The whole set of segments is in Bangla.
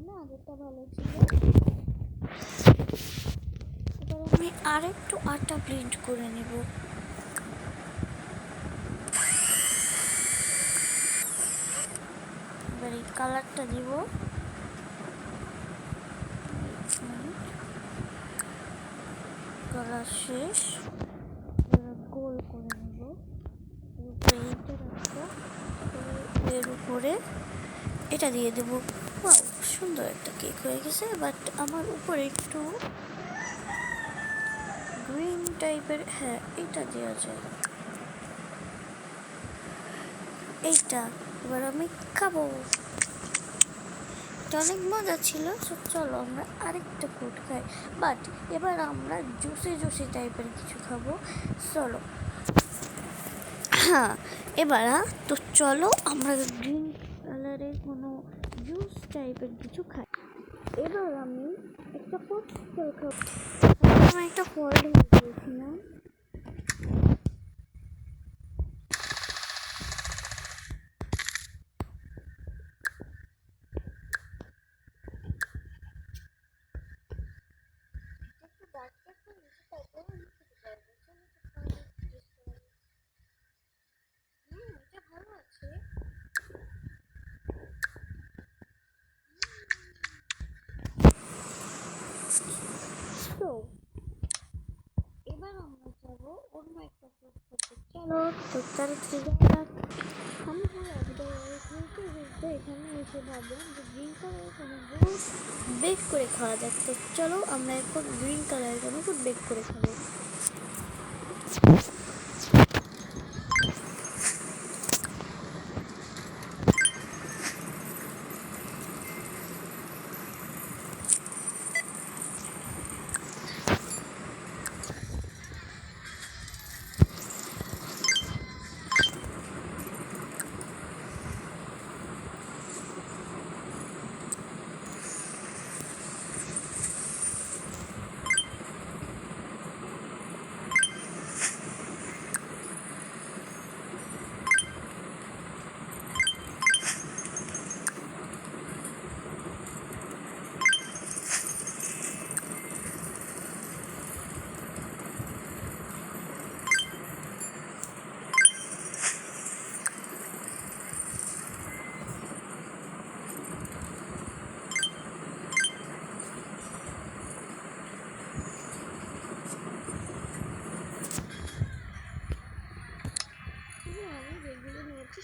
না, আগেরটা ভালো ছিল। এবার আমি আরেকটু আটা ব্লেন্ড করে নেব। এবার এই কালারটা দিব। কালার শেষ। গোল করে নেব। এইটা রাখবো, এর উপরে এটা দিয়ে দেবো। ওয়াও, সুন্দর একটা কেক হয়ে গেছে। বাট আমার উপরে একটু গ্রিন টাইপের, হ্যাঁ এইটা দেওয়া যায়, এইটা। এবার আমি খাবো। এটা অনেক মজা ছিল। চলো আমরা আরেকটা ফ্রুট খাই, বাট এবার আমরা জুসি জুসি টাইপের কিছু খাবো। চলো, হ্যাঁ এবার তো চলো আমরা গ্রিন কালারের কোনো জুস টাইপের কিছু খাই। এবার আমি একটা ফল খাবো। আমি একটা ফল দিয়েছিলাম। ভালো আছে। তো এবার আমরা যাবো অন্য একটা ফ্রুট খেতে। চলো তো তাড়াতাড়ি যাক। আমি এখানে এসে ভাবলাম যে গ্রিন কালারের কোনো ফ্রুট বেক করে খাওয়া যাক। তো চলো আমরা এখন গ্রিন কালারের কোনো ফ্রুট বেক করে খাবো।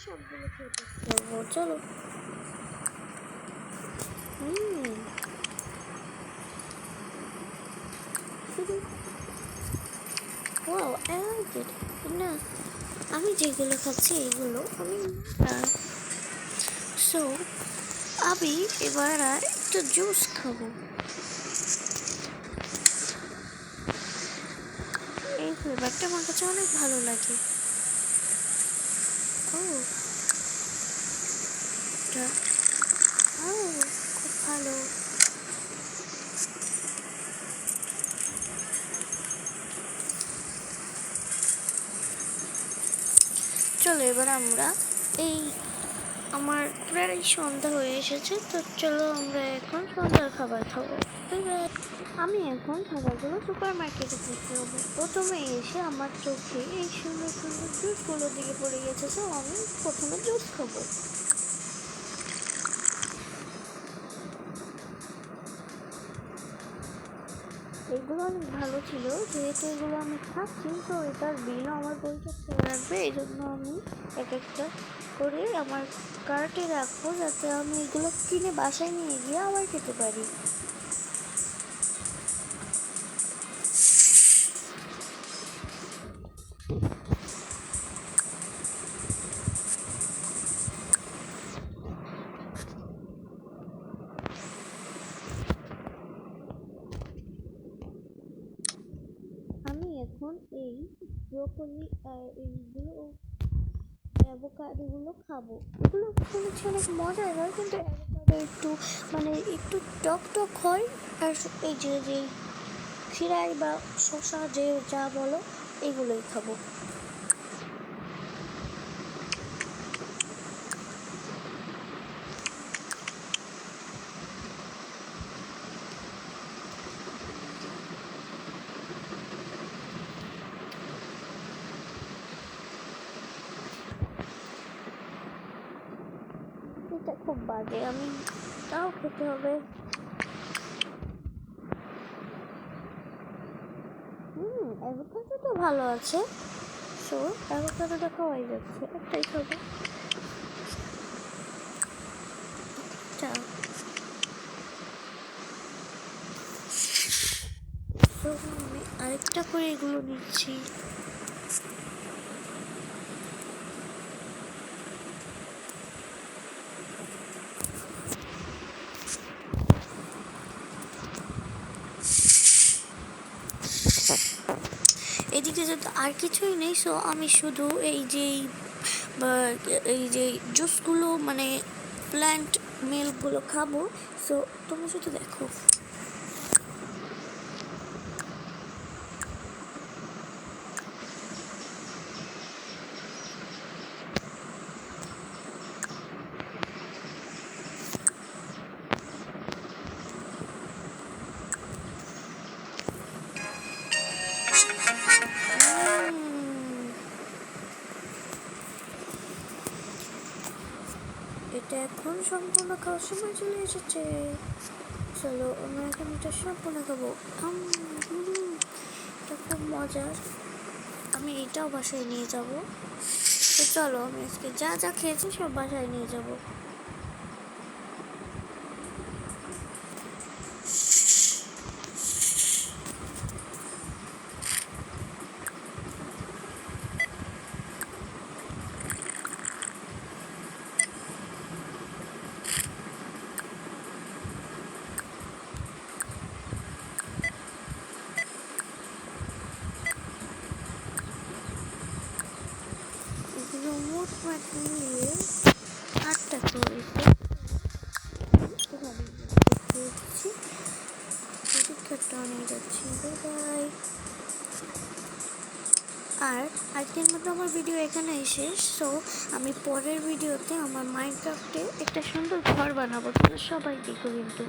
সবগুলো খেতে পারবো। চলো। Wow, I like it. না, আমি যেগুলো খাচ্ছি এগুলো আমি সো আমি এবার আর একটু জুস খাবো। এই ফ্লেভারটা আমার কাছে অনেক ভালো লাগে। ও খুব ভালো। চলো এবার আমরা এই আমার প্রায় সন্ধ্যা হয়ে এসেছে, তো চলো আমরা এখন সন্ধ্যার খাবার খাবো। আমি এখন খাবারগুলো সুপার মার্কেটে কিনতে হবো। প্রথমে এসে আমার চোখে এই সুন্দর সুন্দর জুসগুলোর দিকে পড়ে গেছে, তো আমি প্রথমে জুস খাবো। এগুলো অনেক ভালো ছিল। যেহেতু এগুলো আমি খাচ্ছি, তো এটার বিলও আমার পরিশোধ করে রাখবে। এই জন্য আমি এক একটা করে আমার কার্টে রাখবো, যাতে আমি এগুলো কিনে বাসায় নিয়ে গিয়ে আবার খেতে পারি। আমি এখন এই ব্রোকলি আর এইগুলো অ্যাভোকাডোগুলো খাবো। এগুলো শুনেছি অনেক মজার হয়, কিন্তু অ্যাভোকাডো একটু মানে একটু টক টক হয়। আর এই যে খিরাই বা শসা যে যা বলো, এগুলোই খাবো। খুব বাজে, আমি তাও খেতে হবে। অ্যাভোকাডো তো ভালো আছে, সো অ্যাভোকাডোটা খাওয়াই যাচ্ছে, একটাই খাবো। তো আমি আরেকটা করে এগুলো নিচ্ছি। এদিকে যেহেতু আর কিছুই নেই, সো আমি শুধু এই যে জুসগুলো মানে প্ল্যান্ট মিল্কগুলো খাবো। সো তুমি শুধু দেখো। এটা এখন সম্পূর্ণ খাওয়ার সময় চলে এসেছে। চলো আমরা এখন এটা সম্পূর্ণ খাবো। এটা খুব মজার, আমি এটাও বাসায় নিয়ে যাব। তো চলো আমি আজকে যা যা খেয়েছি সব বাসায় নিয়ে যাব। এগুলো মোটমাট মিলিয়ে 8টা হয়েছে। পরীক্ষাটা নিয়ে যাচ্ছি, বাই। আর আজকের মতো আমার ভিডিও এখানেই শেষ। সো আমি পরের ভিডিওতে আমার মাইনক্রাফটে একটা সুন্দর ঘর বানাবো, তোমরা সবাই দেখো কিন্তু।